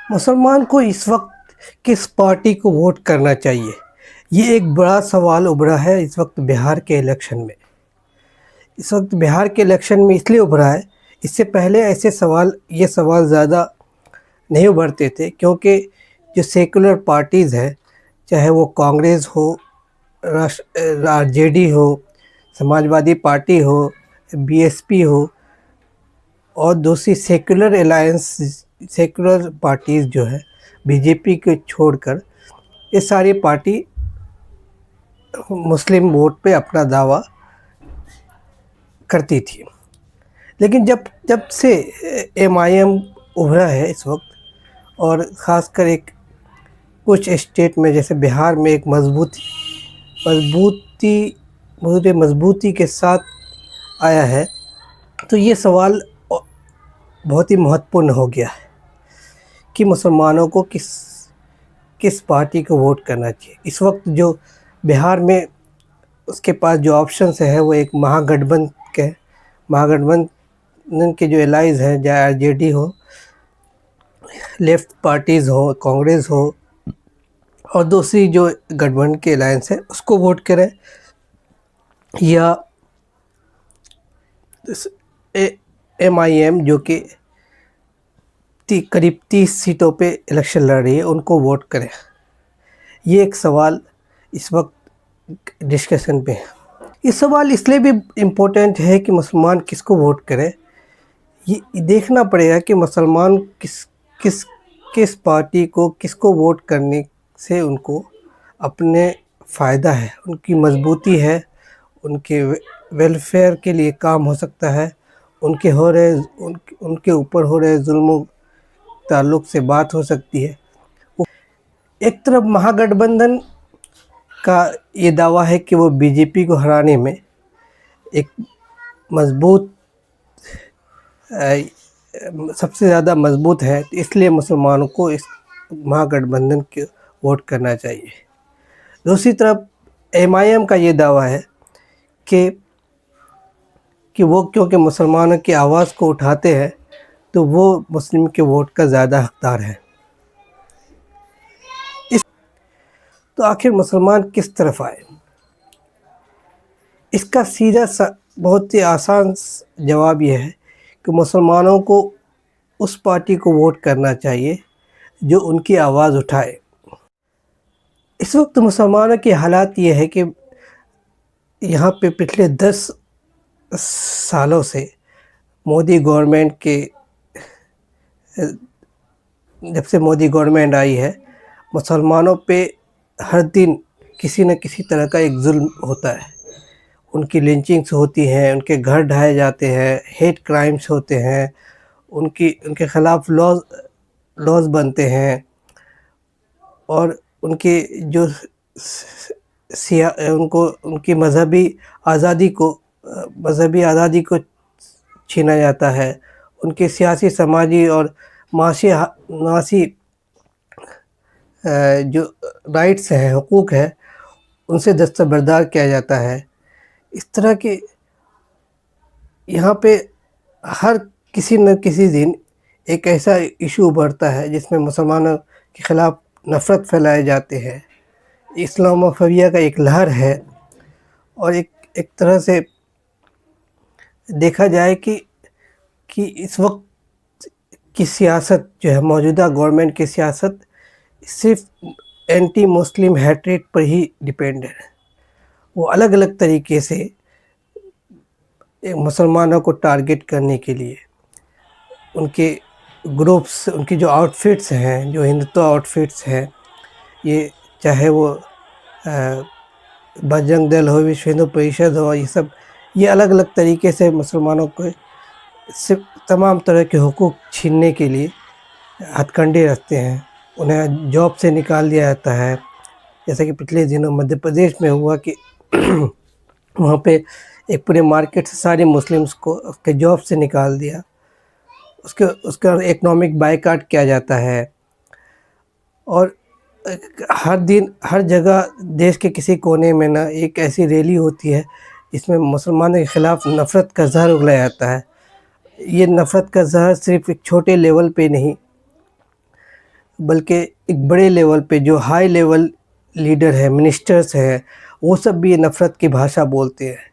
مسلمان کو اس وقت کس پارٹی کو ووٹ کرنا چاہیے؟ یہ ایک بڑا سوال ابھرا ہے اس وقت بہار کے الیکشن میں۔ اس وقت بہار کے الیکشن میں اس لیے ابھرا ہے، اس سے پہلے یہ سوال زیادہ نہیں ابھرتے تھے، کیونکہ جو سیکولر پارٹیز ہیں، چاہے وہ کانگریس ہو، آر جے ڈی ہو، سماج وادی پارٹی ہو، بی ایس پی ہو، اور دوسری سیکولر پارٹیز جو ہے بی جے پی کو چھوڑ کر، یہ ساری پارٹی مسلم ووٹ پہ اپنا دعویٰ کرتی تھی۔ لیکن جب سے ایم آئی ایم ابھرا ہے اس وقت، اور خاص کر کچھ اسٹیٹ میں جیسے بہار میں ایک مضبوطی کے ساتھ آیا ہے، تو یہ سوال بہت ہی مہتوپورن ہو گیا ہے کہ مسلمانوں کو کس پارٹی کو ووٹ کرنا چاہیے۔ اس وقت جو بہار میں اس کے پاس جو آپشنز ہیں وہ ایک مہا گٹھ بندھن کے جو الائز ہیں، چاہے آر جے ڈی ہو، لیفٹ پارٹیز ہو، کانگریس ہو، اور دوسری جو گٹھ بندھن کے الائنس ہے اس کو ووٹ کریں، یا ایم آئی ایم جو کہ قریب 30 سیٹوں پہ الیکشن لڑ رہی ہے ان کو ووٹ کریں۔ یہ ایک سوال اس وقت ڈسکشن پہ ہے۔ یہ سوال اس لیے بھی امپورٹنٹ ہے کہ مسلمان کس کو ووٹ کرے۔ یہ دیکھنا پڑے گا کہ مسلمان کس پارٹی کو کس کو ووٹ کرنے سے ان کو اپنے فائدہ ہے، ان کی مضبوطی ہے، ان کے ویلفیئر کے لیے کام ہو سکتا ہے، ان کے اوپر ہو رہے ظلم و تعلق سے بات ہو سکتی ہے۔ ایک طرف مہا گٹھ بندھن کا یہ دعویٰ ہے کہ وہ بی جے پی کو ہرانے میں ایک سب سے زیادہ مضبوط ہے، اس لیے مسلمانوں کو اس مہا گٹھ بندھن کے ووٹ کرنا چاہیے۔ دوسری طرف ایم آئی ایم کا یہ دعویٰ ہے کہ وہ کیونکہ مسلمانوں کی آواز کو اٹھاتے ہیں تو وہ مسلم کے ووٹ کا زیادہ حقدار ہے۔ تو آخر مسلمان کس طرف آئے؟ اس کا سیدھا بہت ہی آسان جواب یہ ہے کہ مسلمانوں کو اس پارٹی کو ووٹ کرنا چاہیے جو ان کی آواز اٹھائے۔ اس وقت مسلمانوں کے حالات یہ ہے کہ یہاں پہ پچھلے 10 سالوں سے مودی گورنمنٹ جب سے مودی گورنمنٹ آئی ہے، مسلمانوں پہ ہر دن کسی نہ کسی طرح کا ایک ظلم ہوتا ہے۔ ان کی لنچنگز ہوتی ہیں، ان کے گھر ڈھائے جاتے ہیں، ہیٹ کرائمز ہوتے ہیں، ان کے خلاف لاز بنتے ہیں، اور ان کی مذہبی آزادی کو چھینا جاتا ہے، ان کے سیاسی، سماجی اور معاشی جو رائٹس ہیں، حقوق ہیں، ان سے دستبردار کیا جاتا ہے۔ اس طرح کے یہاں پہ ہر کسی نہ کسی دن ایک ایسا ایشو ابھرتا ہے جس میں مسلمانوں کے خلاف نفرت پھیلائے جاتے ہیں، اسلاموفوبیا کا ایک لہر ہے، اور ایک طرح سے دیکھا جائے کہ اس وقت کی سیاست جو ہے، موجودہ گورنمنٹ کی سیاست صرف اینٹی مسلم ہیٹریٹ پر ہی ڈیپینڈ ہے۔ وہ الگ الگ طریقے سے مسلمانوں کو ٹارگٹ کرنے کے لیے ان کے گروپس، ان کی جو آؤٹ فٹس ہیں، جو ہندوتو آؤٹ فٹس ہیں، یہ چاہے وہ بجرنگ دل ہو، وشو ہندو پریشد ہو، یہ الگ الگ طریقے سے مسلمانوں کو تمام طرح کے حقوق چھیننے کے لیے ہتھ کنڈے رکھتے ہیں۔ انہیں جاب سے نکال دیا جاتا ہے، جیسا کہ پچھلے دنوں مدھیہ پردیش میں ہوا کہ وہاں پہ ایک پورے مارکیٹ سے سارے مسلمز کو اس کے جاب سے نکال دیا، اس کا اکنامک بائیکاٹ کیا جاتا ہے، اور ہر دن ہر جگہ دیش کے کسی کونے میں نہ ایک ایسی ریلی ہوتی ہے جس میں مسلمانوں کے خلاف نفرت کا زہر اگلایا جاتا ہے۔ یہ نفرت کا زہر صرف ایک چھوٹے لیول پہ نہیں بلکہ ایک بڑے لیول پہ جو ہائی لیول لیڈر ہے، منسٹرز ہیں، وہ سب بھی نفرت کی بھاشا بولتے ہیں۔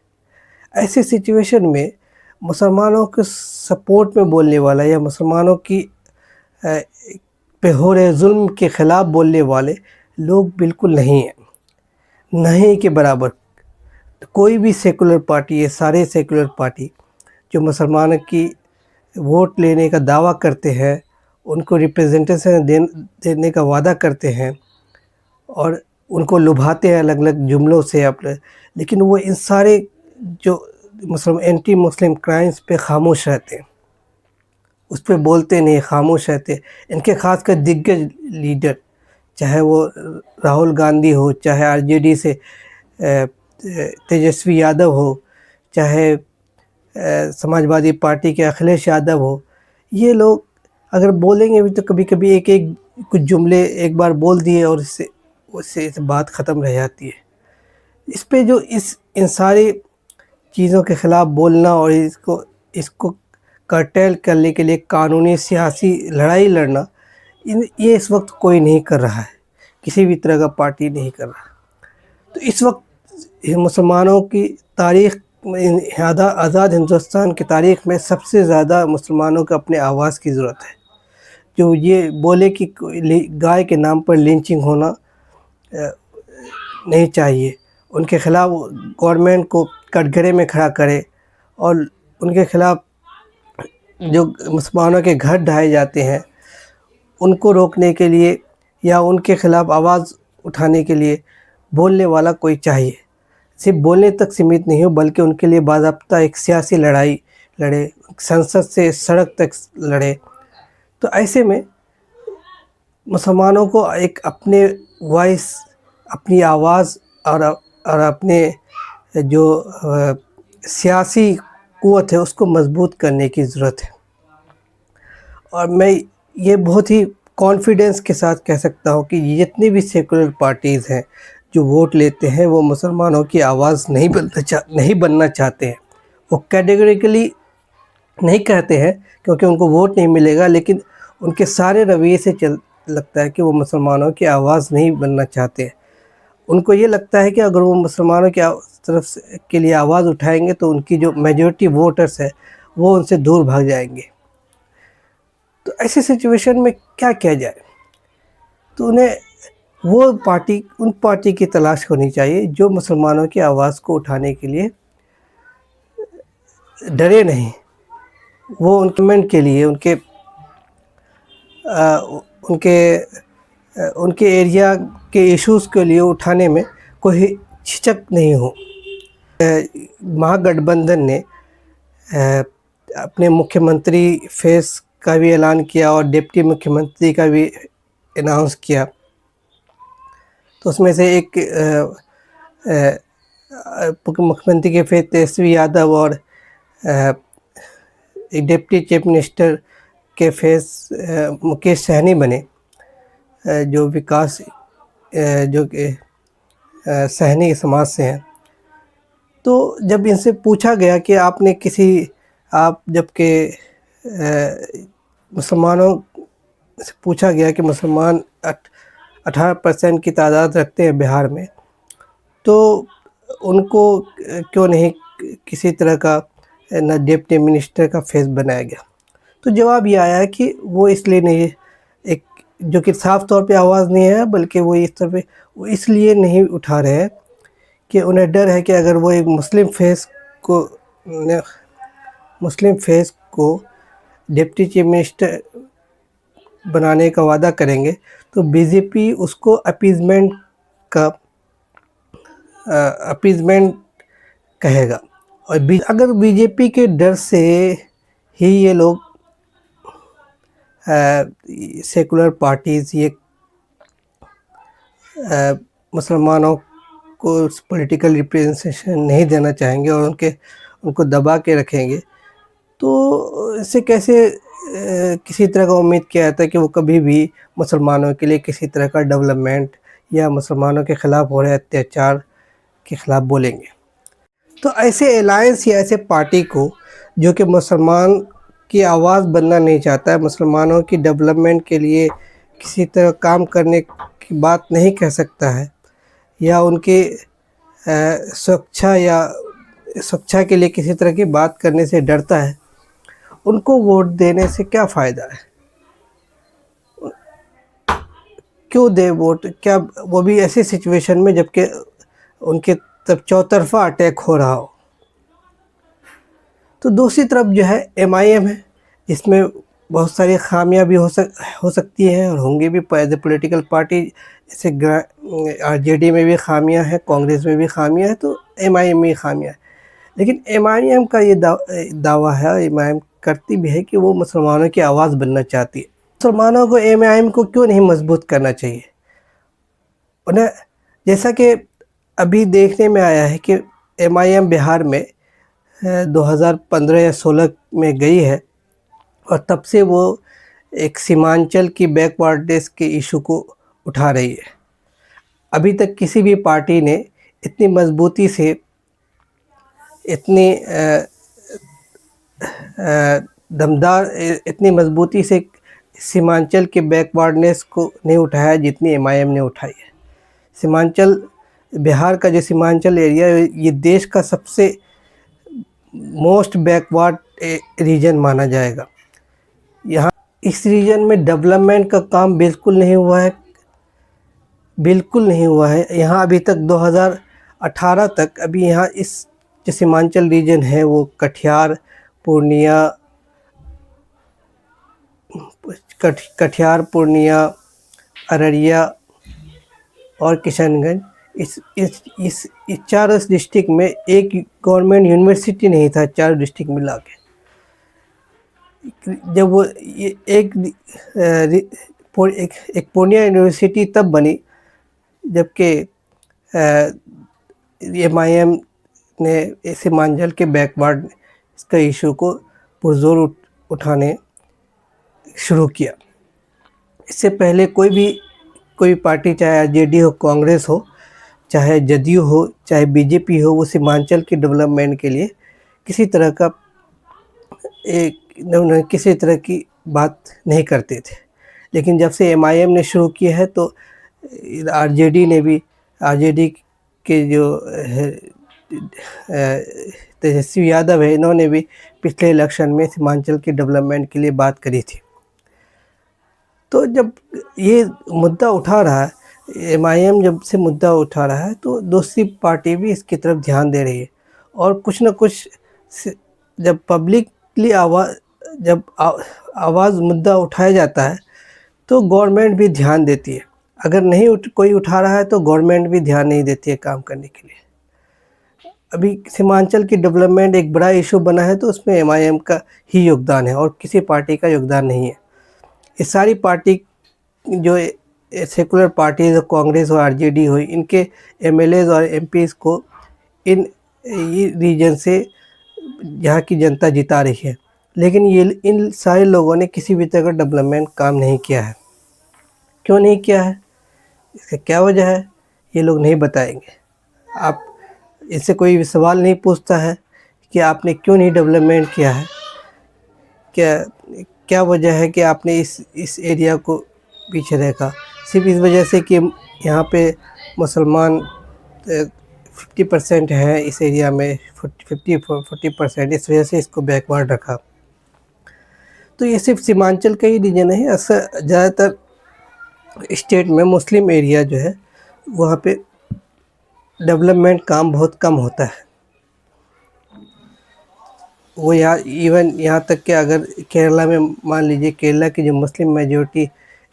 ایسے سچویشن میں مسلمانوں کے سپورٹ میں بولنے والا یا مسلمانوں کی پہ ہو رہے ظلم کے خلاف بولنے والے لوگ بالکل نہیں ہیں، نہیں کے برابر۔ کوئی بھی سیکولر پارٹی، یہ سارے سیکولر پارٹی جو مسلمانوں کی ووٹ لینے کا دعویٰ کرتے ہیں، ان کو ریپرزنٹیشن دینے کا وعدہ کرتے ہیں اور ان کو لبھاتے ہیں الگ الگ جملوں سے اپنے، لیکن وہ ان سارے جو اینٹی مسلم کرائمز پہ خاموش رہتے ہیں، اس پہ بولتے نہیں، خاموش رہتے۔ ان کے خاص کر دیگر لیڈر، چاہے وہ راہل گاندھی ہو، چاہے آر جے ڈی سے تیجسوی یادو ہو، چاہے سماج وادی پارٹی کے اکھلیش یادو ہو، یہ لوگ اگر بولیں گے بھی تو کبھی کبھی ایک کچھ جملے ایک بار بول دیے اور اس سے بات ختم رہ جاتی ہے۔ اس پہ جو ان ساری چیزوں کے خلاف بولنا اور اس کو کرٹیل کرنے کے لیے قانونی سیاسی لڑائی لڑنا، یہ اس وقت کوئی نہیں کر رہا ہے، کسی بھی طرح کا پارٹی نہیں کر رہا۔ تو اس وقت مسلمانوں کی تاریخ میں، آزاد ہندوستان کی تاریخ میں سب سے زیادہ مسلمانوں کو اپنے آواز کی ضرورت ہے، جو یہ بولے کہ گائے کے نام پر لنچنگ ہونا نہیں چاہیے، ان کے خلاف گورنمنٹ کو کٹگرے میں کھڑا کرے، اور ان کے خلاف جو مسلمانوں کے گھر ڈھائے جاتے ہیں ان کو روکنے کے لیے یا ان کے خلاف آواز اٹھانے کے لیے بولنے والا کوئی چاہیے۔ صرف بولنے تک سمیت نہیں ہو، بلکہ ان کے لیے باضابطہ ایک سیاسی لڑائی لڑے، سنسد سے سڑک تک لڑے۔ تو ایسے میں مسلمانوں کو ایک اپنے وائس، اپنی آواز اور اپنے جو سیاسی قوت ہے اس کو مضبوط کرنے کی ضرورت ہے۔ اور میں یہ بہت ہی کانفیڈنس کے ساتھ کہہ سکتا ہوں کہ جتنی بھی سیکولر پارٹیز ہیں جو ووٹ لیتے ہیں، وہ مسلمانوں کی آواز نہیں بننا چاہتے ہیں۔ وہ کیٹیگریکلی نہیں کہتے ہیں کیونکہ ان کو ووٹ نہیں ملے گا، لیکن ان کے سارے رویے سے لگتا ہے کہ وہ مسلمانوں کی آواز نہیں بننا چاہتے ہیں۔ ان کو یہ لگتا ہے کہ اگر وہ مسلمانوں کی طرف کے لیے آواز اٹھائیں گے تو ان کی جو میجورٹی ووٹرز ہے وہ ان سے دور بھاگ جائیں گے۔ تو ایسی سچویشن میں کیا کیا جائے؟ تو انہیں ان پارٹی کی تلاش ہونی چاہیے جو مسلمانوں کی آواز کو اٹھانے کے لیے ڈرے نہیں، وہ گورنمنٹ کے لیے ان کے ایریا کے ایشوز کے لیے اٹھانے میں کوئی جھجک نہیں ہو۔ مہا گٹھ بندھن نے اپنے مکھیہ منتری فیس کا بھی اعلان کیا اور ڈپٹی مکھیہ منتری کا بھی اناؤنس کیا۔ تو اس میں سے ایک مکھیہ منتری کے فیس تیجسوی یادو اور ایک ڈپٹی چیف منسٹر کے فیس مکیش سہنی بنے، جو کہ سہنی سماج سے ہیں۔ تو جب ان سے پوچھا گیا کہ جبکہ مسلمانوں سے پوچھا گیا کہ مسلمان 18% کی تعداد رکھتے ہیں بہار میں، تو ان کو کیوں نہیں کسی طرح کا نہ ڈپٹی منسٹر کا فیس بنایا گیا؟ تو جواب یہ آیا کہ وہ اس لیے نہیں، ایک جو کہ صاف طور پہ آواز نہیں ہے، بلکہ وہ اس لیے نہیں اٹھا رہے ہیں کہ انہیں ڈر ہے کہ اگر وہ ایک مسلم فیس کو ڈپٹی چیف منسٹر بنانے کا وعدہ کریں گے تو بی جے پی اس کو اپیزمنٹ کہے گا، اور اگر بی جے پی کے ڈر سے ہی یہ لوگ سیکولر پارٹیز یہ مسلمانوں کو پولیٹیکل ریپرزنٹیشن نہیں دینا چاہیں گے اور ان کو دبا کے رکھیں گے، تو اس سے کیسے کسی طرح کا امید کیا جاتا ہے کہ وہ کبھی بھی مسلمانوں کے لیے کسی طرح کا ڈیولپمنٹ یا مسلمانوں کے خلاف ہو رہے اتیاچار کے خلاف بولیں گے؟ تو ایسے الائنس یا ایسے پارٹی کو جو کہ مسلمان کی آواز بننا نہیں چاہتا ہے، مسلمانوں کی ڈیولپمنٹ کے لیے کسی طرح کام کرنے کی بات نہیں کہہ سکتا ہے، یا ان کے سرکشا کے لیے کسی طرح کی بات کرنے سے ڈرتا ہے، ان کو ووٹ دینے سے کیا فائدہ ہے؟ کیوں دے ووٹ؟ کیا وہ بھی ایسی سچویشن میں جبکہ ان کے چوطرفہ اٹیک ہو رہا ہو؟ تو دوسری طرف جو ہے ایم آئی ایم ہے، جس میں بہت ساری خامیاں بھی ہو سکتی ہیں اور ہوں گی بھی. ایز اے پولیٹیکل پارٹی جیسے آر جے ڈی میں بھی خامیاں ہیں، کانگریس میں بھی خامیاں ہیں، تو ایم آئی ایم میں خامیاں ہیں. لیکن ایم آئی ایم کا یہ دعویٰ ہے، ایم آئی ایم کرتی بھی ہے کہ وہ مسلمانوں کی آواز بننا چاہتی ہے. مسلمانوں کو ایم آئی ایم کو کیوں نہیں مضبوط کرنا چاہیے؟ انہیں جیسا کہ ابھی دیکھنے میں آیا ہے کہ ایم آئی ایم بہار میں 2015 یا 16 میں گئی ہے، اور تب سے وہ ایک سیمانچل کی بیک ورڈنیس کے ایشو کو اٹھا رہی ہے. ابھی تک کسی بھی پارٹی نے اتنی مضبوطی سے، اتنی دمدار، اتنی مضبوطی سے سیمانچل کے بیک ورڈنیس کو نہیں اٹھایا جتنی ایم آئی ایم نے اٹھائی ہے. سیمانچل، بہار کا جو سیمانچل ایریا ہے، یہ دیش کا سب سے موسٹ بیکورڈ ریجن مانا جائے گا. یہاں اس ریجن میں ڈیولپمنٹ کا کام بالکل نہیں ہوا ہے، بالکل نہیں ہوا ہے. یہاں ابھی تک 2018 تک ابھی یہاں اس جو سیمانچل ریجن ہے وہ کٹیہار، پورنیہ، ارریہ اور کشن گنج، اس چاروں ڈسٹرکٹ میں ایک گورنمنٹ یونیورسٹی نہیں تھا، چار ڈسٹرکٹ ملا کے. جب وہ ایک پورنیہ یونیورسٹی تب بنی جبکہ ایم آئی ایم نے سیمانچل کے بیکورڈ اس کا ایشو کو پرزور اٹھانے شروع کیا. اس سے پہلے کوئی پارٹی، چاہے آر جے ڈی ہو، کانگریس ہو، چاہے جدیو ہو، چاہے بی جے پی ہو، وہ سیمانچل کی ڈیولپمنٹ کے لیے کسی طرح کی بات نہیں کرتے تھے. لیکن جب سے ایم آئی ایم نے شروع کیا ہے تو آر جے ڈی کے جو تیجسوی یادو ہے، انہوں نے بھی پچھلے الیکشن میں سیمانچل کی ڈیولپمنٹ کے لیے بات کری تھی. تو جب یہ مدعا اٹھا رہا ہے، ایم آئی ایم جب سے مدعا اٹھا رہا ہے، تو دوسری پارٹی بھی اس کی طرف دھیان دے رہی ہے. اور کچھ نہ کچھ جب پبلکلی جب آواز مدعا اٹھایا جاتا ہے تو گورنمنٹ بھی دھیان دیتی ہے. اگر نہیں کوئی اٹھا رہا ہے تو گورنمنٹ بھی دھیان نہیں دیتی ہے کام کرنے کے لیے. ابھی سیمانچل کی ڈیولپمنٹ ایک بڑا ایشو بنا ہے تو اس میں ایم آئی ایم کا ہی یوگدان ہے اور کسی پارٹی کا یوگدان نہیں ہے. یہ ساری پارٹی جو سیکولر پارٹیز، کانگریس اور آر جے ڈی ہوئی، ان کے ایم ایل ایز اور ایم پیز کو ان ریجن سے یہاں کی جنتا جتا رہی ہے. لیکن ان سارے لوگوں نے کسی بھی طرح کا ڈیولپمنٹ کام نہیں کیا ہے. کیوں نہیں کیا ہے؟ اس کا کیا وجہ ہے؟ یہ لوگ نہیں بتائیں گے. آپ اس سے کوئی سوال نہیں پوچھتا ہے کہ آپ نے کیوں نہیں ڈیولپمنٹ کیا ہے، کیا وجہ ہے کہ آپ نے اس ایریا کو پیچھے رکھا؟ صرف اس وجہ سے کہ یہاں پہ مسلمان 50% ہیں اس ایریا میں، 40%، اس وجہ سے اس کو بیکورڈ رکھا. تو یہ صرف سیمانچل کا ہی ریجن ہے. زیادہ تر اسٹیٹ میں مسلم ایریا جو ہے وہاں پہ ڈیولپمنٹ کام بہت کم ہوتا ہے. وہ یہاں تک کہ اگر کیرلا میں مان لیجئے، کیرلا کی جو مسلم میجورٹی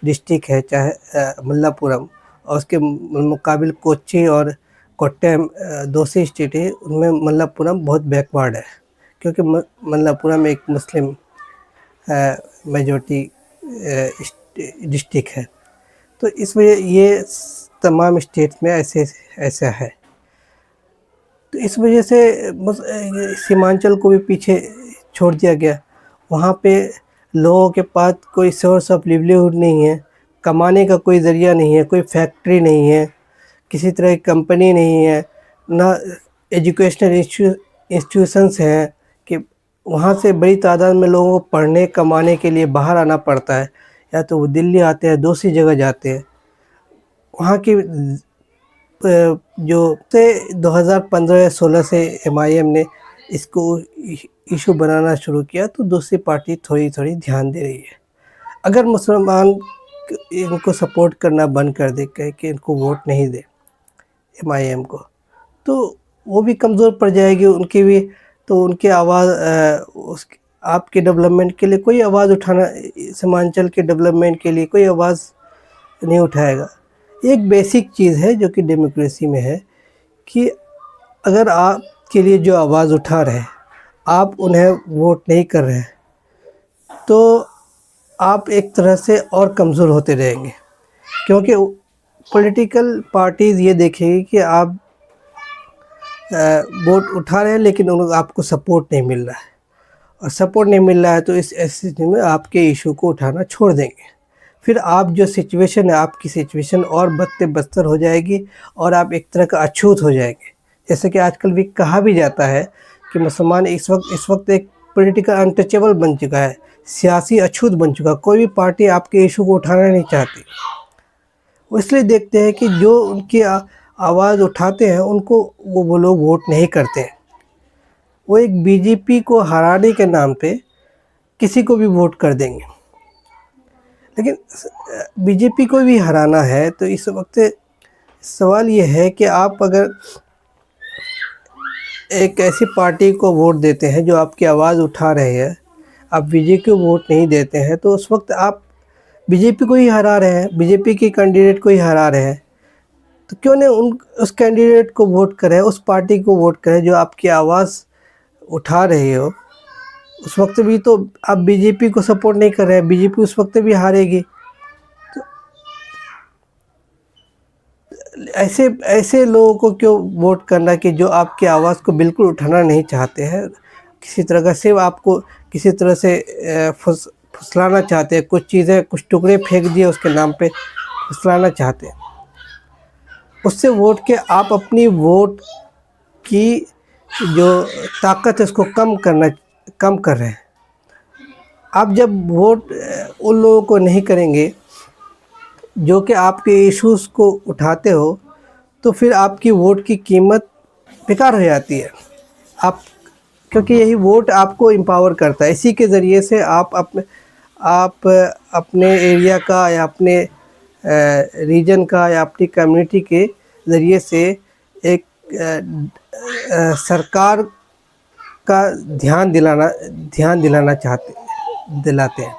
ڈسٹرکٹ ہے، چاہے ملا پورم، اور اس کے مقابل کوچی اور کوٹیم دوسری اسٹیٹ ہے، ان میں ملا پورم بہت بیکورڈ ہے، کیونکہ ملا پورم ایک مسلم میجورٹی ڈسٹرکٹ ہے. تو اس وجہ یہ تمام اسٹیٹ میں ایسا ہے. تو اس وجہ سے سیمانچل کو بھی پیچھے چھوڑ دیا گیا. وہاں پہ لوگوں کے پاس کوئی سورس آف لیولیہوڈ نہیں ہے، کمانے کا کوئی ذریعہ نہیں ہے، کوئی فیکٹری نہیں ہے، کسی طرح کی کمپنی نہیں ہے، نہ ایجوکیشنل انسٹیٹیوشنس ہیں کہ وہاں سے بڑی تعداد میں لوگوں کو پڑھنے کمانے کے لیے باہر آنا پڑتا ہے. یا تو وہ دلی آتے ہیں، دوسری جگہ جاتے ہیں. وہاں کی جو 2015 یا 16 سے MIM نے اس کو ایشو بنانا شروع کیا تو دوسری پارٹی تھوڑی تھوڑی دھیان دے رہی ہے. اگر مسلمان ان کو سپورٹ کرنا بند کر دے کہ ان کو ووٹ نہیں دے MIM کو، تو وہ بھی کمزور پڑ جائے گی ان کی بھی. تو ان کی آواز آپ کے ڈیولپمنٹ کے لیے کوئی آواز اٹھانا، سیمانچل کے ڈیولپمنٹ کے لیے کوئی آواز نہیں اٹھائے گا. ایک بیسک چیز ہے جو کہ ڈیموکریسی میں ہے کہ اگر آپ کے لیے جو آواز اٹھا رہے آپ انہیں ووٹ نہیں کر رہے تو آپ ایک طرح سے اور کمزور ہوتے رہیں گے، کیونکہ پولیٹیکل پارٹیز یہ دیکھیں گی کہ آپ ووٹ اٹھا رہے ہیں لیکن آپ کو سپورٹ نہیں مل رہا ہے، اور سپورٹ نہیں مل رہا ہے تو اس ایسی میں آپ کے ایشو کو اٹھانا چھوڑ دیں گے. پھر آپ جو سچویشن ہے آپ کی سچویشن اور بدتر ہو جائے گی، اور آپ ایک طرح کا اچھوت ہو جائیں گے. جیسے کہ آج کل بھی کہا بھی جاتا ہے کہ مسلمان اس وقت ایک پولیٹیکل انٹچیبل بن چکا ہے، سیاسی اچھوت بن چکا. کوئی بھی پارٹی آپ کے ایشو کو اٹھانا نہیں چاہتی. وہ اس لیے دیکھتے ہیں کہ جو ان کی آواز اٹھاتے ہیں ان کو وہ لوگ ووٹ نہیں کرتے. وہ ایک BJP کو ہرانے کے نام پہ کسی کو بھی ووٹ کر دیں گے. لیکن BJP کو بھی ہرانا ہے تو اس وقت سوال یہ ہے کہ آپ اگر ایک ایسی پارٹی کو ووٹ دیتے ہیں جو آپ کی آواز اٹھا رہے ہیں، آپ BJP کو ووٹ نہیں دیتے ہیں، تو اس وقت آپ BJP کو ہی ہرا رہے ہیں، BJP کے کینڈیڈیٹ کو ہی ہرا رہے ہیں. تو کیوں نہیں اس کینڈیڈیٹ کو ووٹ کریں، اس پارٹی کو ووٹ کریں جو آپ کی آواز اٹھا رہے ہو. اس وقت بھی تو آپ BJP کو سپورٹ نہیں کر رہے ہیں، BJP اس وقت بھی ہارے گی. ایسے لوگوں کو کیوں ووٹ کرنا کہ جو آپ کی آواز کو بالکل اٹھانا نہیں چاہتے ہیں، کسی طرح کا صرف آپ کو کسی طرح سے پھسلانا چاہتے ہیں، کچھ چیزیں کچھ ٹکڑے پھینک دیے اس کے نام پہ پھسلانا چاہتے ہیں. اس سے ووٹ کے آپ اپنی ووٹ کی جو طاقت ہے اس کو کم کر رہے ہیں. آپ جب ووٹ ان لوگوں کو نہیں کریں گے جو کہ آپ کے ایشوز کو اٹھاتے ہو، تو پھر آپ کی ووٹ کی قیمت بیکار ہو جاتی ہے. کیونکہ یہی ووٹ آپ کو امپاور کرتا ہے. اسی کے ذریعے سے آپ اپنے ایریا کا یا اپنے ریجن کا یا اپنی کمیونٹی کے ذریعے سے ایک سرکار کا دھیان دلانا دلاتے ہیں.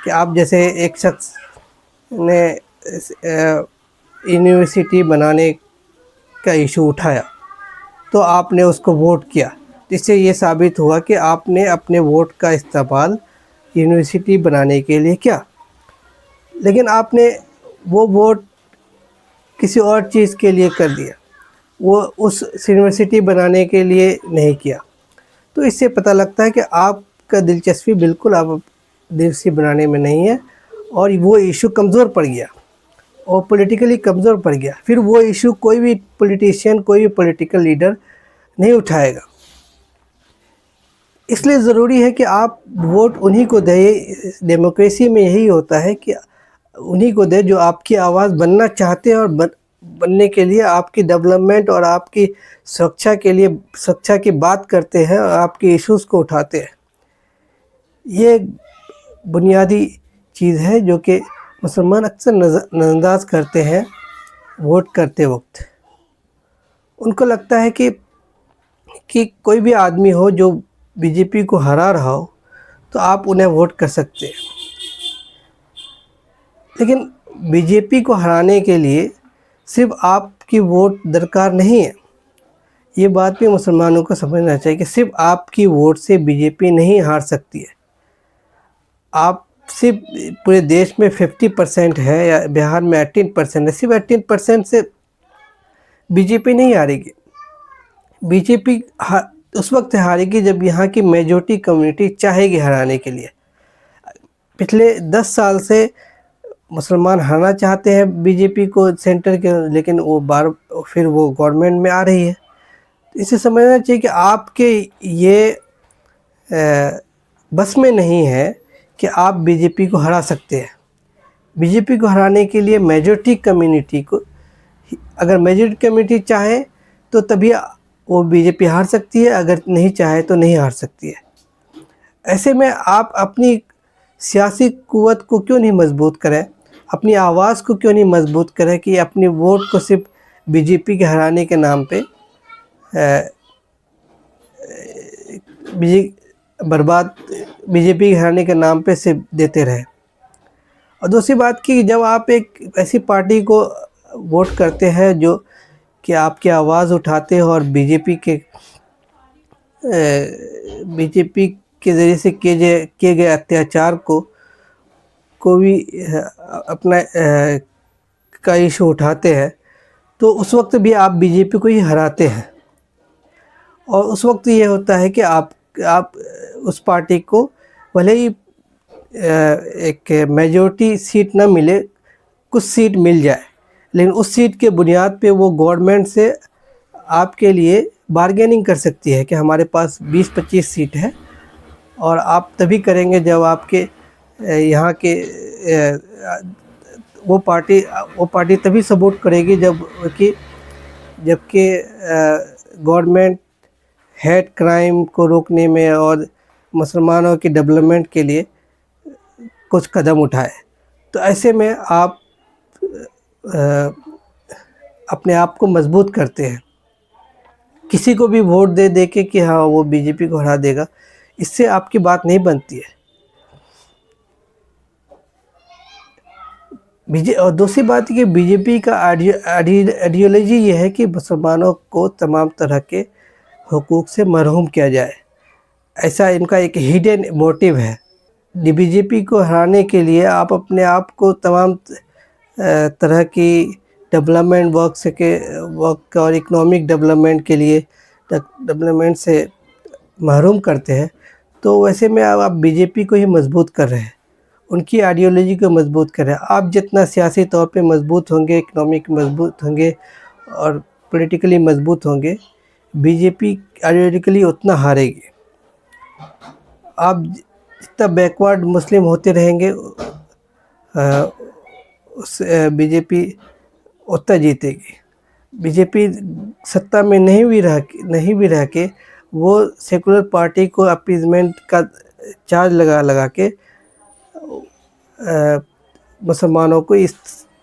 کہ آپ جیسے ایک شخص نے یونیورسٹی بنانے کا ایشو اٹھایا تو آپ نے اس کو ووٹ کیا، اس سے یہ ثابت ہوا کہ آپ نے اپنے ووٹ کا استعمال یونیورسٹی بنانے کے لیے کیا. لیکن آپ نے وہ ووٹ کسی اور چیز کے لیے کر دیا، وہ اس یونیورسٹی بنانے کے لیے نہیں کیا. تو اس سے پتہ لگتا ہے کہ آپ کا دلچسپی بالکل آپ یونیورسٹی بنانے میں نہیں ہے، اور وہ ایشو کمزور پڑ گیا اور پولیٹیکلی کمزور پڑ گیا. پھر وہ ایشو کوئی بھی پولیٹیشین، کوئی بھی پولیٹیکل لیڈر نہیں اٹھائے گا. اس لیے ضروری ہے کہ آپ ووٹ انہی کو دیں. ڈیموکریسی میں یہی ہوتا ہے کہ انہی کو دیں جو آپ کی آواز بننا چاہتے ہیں، اور بننے کے لیے آپ کی ڈیولپمنٹ اور آپ کی سرکشا کی بات کرتے ہیں اور آپ کے ایشوز کو اٹھاتے ہیں. یہ بنیادی چیز ہے جو کہ مسلمان اکثر نظر انداز کرتے ہیں ووٹ کرتے وقت. ان کو لگتا ہے کہ کوئی بھی آدمی ہو جو BJP کو ہرا رہا ہو تو آپ انہیں ووٹ کر سکتے ہیں. لیکن BJP کو ہرانے کے لیے صرف آپ کی ووٹ درکار نہیں ہے. یہ بات بھی مسلمانوں کو سمجھنا چاہیے کہ صرف آپ کی ووٹ سے BJP نہیں ہار سکتی ہے. آپ صرف پورے دیش میں 50% ہے یا بہار میں 18% ہے، صرف 18% سے BJP نہیں ہارے گی. BJP اس وقت ہارے گی جب یہاں کی میجورٹی کمیونٹی چاہے گی ہرانے کے لیے. پچھلے 10 سال سے مسلمان ہرانا چاہتے ہیں BJP کو سینٹر کے، لیکن پھر وہ گورنمنٹ میں آ رہی ہے. اسے سمجھنا چاہیے کہ آپ کے یہ بس میں نہیں ہے کہ آپ BJP کو ہرا سکتے ہیں. بی جے پی کو ہرانے کے لیے میجورٹی کمیونٹی کو، اگر میجورٹی کمیونٹی چاہے تو تبھی وہ بی جے پی ہار سکتی ہے، اگر نہیں چاہے تو نہیں ہار سکتی ہے۔ ایسے میں آپ اپنی سیاسی قوت کو کیوں نہیں مضبوط کریں، اپنی آواز کو کیوں نہیں مضبوط کریں کہ اپنی ووٹ کو صرف بی جے پی کے ہرانے کے نام پہ بی جے پی کے ہرانے کے نام پہ صرف دیتے رہے۔ اور دوسری بات کہ جب آپ ایک ایسی پارٹی کو ووٹ کرتے ہیں جو کہ آپ کی آواز اٹھاتے ہو اور بی جے پی کے ذریعے سے کیے گئے اتیاچار کو بھی اپنا کا ایشو اٹھاتے ہیں، تو اس وقت بھی آپ بی جے پی کو ہی ہراتے ہیں۔ اور اس وقت یہ ہوتا ہے کہ آپ اس پارٹی کو بھلے ہی ایک میجورٹی سیٹ نہ ملے، کچھ سیٹ مل جائے، لیکن اس سیٹ کے بنیاد پہ وہ گورنمنٹ سے آپ کے لیے بارگیننگ کر سکتی ہے کہ ہمارے پاس 20-25 سیٹ ہے، اور آپ تبھی کریں گے جب آپ کے یہاں کے وہ پارٹی تبھی سپورٹ کرے گی جب کہ گورنمنٹ ہیٹ کرائم کو روکنے میں اور مسلمانوں کی ڈیولپمنٹ کے لیے کچھ قدم اٹھائے۔ تو ایسے میں آپ اپنے آپ کو مضبوط کرتے ہیں۔ کسی کو بھی ووٹ دے کے کہ ہاں وہ بی جے پی کو ہرا دے گا، اس سے آپ کی بات نہیں بنتی ہے۔ اور دوسری بات کہ بی جے پی کا آئیڈیالوجی یہ ہے کہ مسلمانوں کو تمام طرح کے حقوق سے محروم کیا جائے، ایسا ان کا ایک ہڈن موٹیو ہے۔ بی جے پی کو ہرانے کے لیے آپ اپنے آپ کو تمام طرح کی ڈیولپمنٹ ورک اور اکنامک ڈیولپمنٹ کے لیے ڈیولپمنٹ سے محروم کرتے ہیں، تو ویسے میں آپ بی جے پی کو ہی مضبوط کر رہے ہیں، ان کی آئیڈیالوجی کو مضبوط کر رہے ہیں۔ آپ جتنا سیاسی طور پہ مضبوط ہوں گے، اکنامک مضبوط ہوں گے اور پولیٹیکلی مضبوط ہوں گے، بی جے پی آئیڈیالوجیکلی اتنا ہارے گی۔ آپ جتنا بیکورڈ مسلم ہوتے رہیں گے، بی جے پی اتنا جیتے گی۔ بی جے پی ستہ میں نہیں بھی رہ کے وہ سیکولر پارٹی کو اپیزمنٹ کا چارج لگا کے مسلمانوں کو اس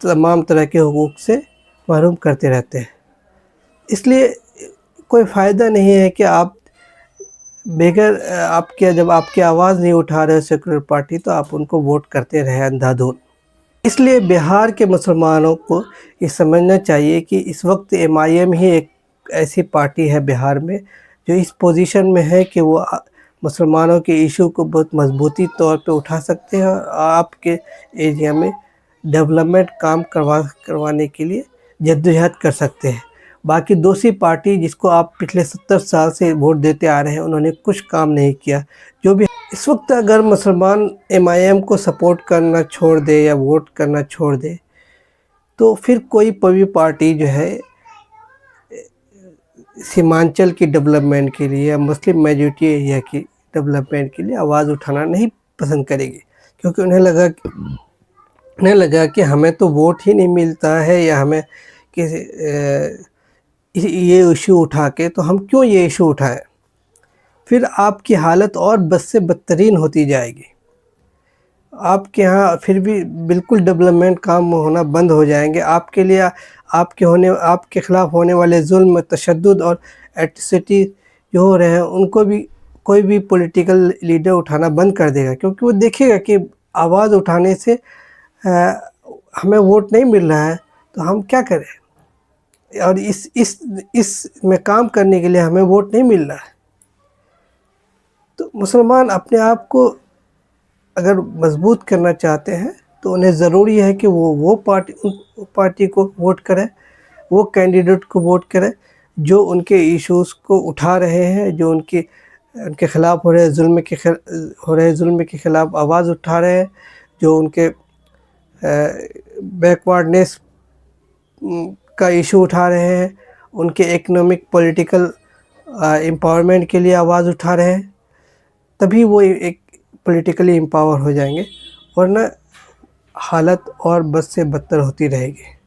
تمام طرح کے حقوق سے محروم کرتے رہتے ہیں۔ اس لیے کوئی فائدہ نہیں ہے کہ آپ جب آپ کی آواز نہیں اٹھا رہے سیکولر پارٹی، تو آپ ان کو ووٹ کرتے رہے اندھا دھند۔ اس لیے بہار کے مسلمانوں کو یہ سمجھنا چاہیے کہ اس وقت ایم آئی ایم ہی ایک ایسی پارٹی ہے بہار میں جو اس پوزیشن میں ہے کہ وہ مسلمانوں کے ایشو کو بہت مضبوطی طور پہ اٹھا سکتے ہیں اور آپ کے ایریا میں ڈیولپمنٹ کام کروانے کے لیے جدوجہد کر سکتے ہیں۔ باقی دوسری پارٹی جس کو آپ پچھلے 70 سال سے ووٹ دیتے آ رہے ہیں، انہوں نے کچھ کام نہیں کیا۔ جو بھی اس وقت اگر مسلمان ایم آئی ایم کو سپورٹ کرنا چھوڑ دے یا ووٹ کرنا چھوڑ دے، تو پھر کوئی پارٹی جو ہے سیمانچل کی ڈیولپمنٹ کے لیے یا مسلم میجورٹی ایریا کی ڈیولپمنٹ کے لیے آواز اٹھانا نہیں پسند کرے گی، کیونکہ انہیں لگا کہ ہمیں تو ووٹ ہی نہیں ملتا ہے، یا ہمیں یہ ایشو اٹھا کے تو ہم کیوں یہ ایشو اٹھائیں۔ پھر آپ کی حالت اور بد سے بدترین ہوتی جائے گی۔ آپ کے ہاں پھر بھی بالکل ڈیولپمنٹ کام ہونا بند ہو جائیں گے۔ آپ کے لیے آپ کے خلاف ہونے والے ظلم، تشدد اور ایٹریسٹی جو ہو رہے ہیں، ان کو بھی کوئی بھی پولیٹیکل لیڈر اٹھانا بند کر دے گا، کیونکہ وہ دیکھے گا کہ آواز اٹھانے سے ہمیں ووٹ نہیں مل رہا ہے، تو ہم کیا کریں، اور اس میں کام کرنے کے لیے ہمیں ووٹ نہیں مل رہا ہے۔ تو مسلمان اپنے آپ کو اگر مضبوط کرنا چاہتے ہیں تو انہیں ضروری ہے کہ وہ پارٹی کو ووٹ کریں، وہ کینڈیڈیٹ کو ووٹ کریں جو ان کے ایشوز کو اٹھا رہے ہیں، جو ان کے خلاف ہو رہے ظلم کے خلاف آواز اٹھا رہے ہیں، جو ان کے بیکورڈنیس کا ایشو اٹھا رہے ہیں، ان کے اکنامک پولیٹیکل امپاورمنٹ کے لیے آواز اٹھا رہے ہیں، تبھی وہ ایک پولیٹیکلی امپاور ہو جائیں گے۔ ورنہ حالت اور بد سے بدتر ہوتی رہے گی۔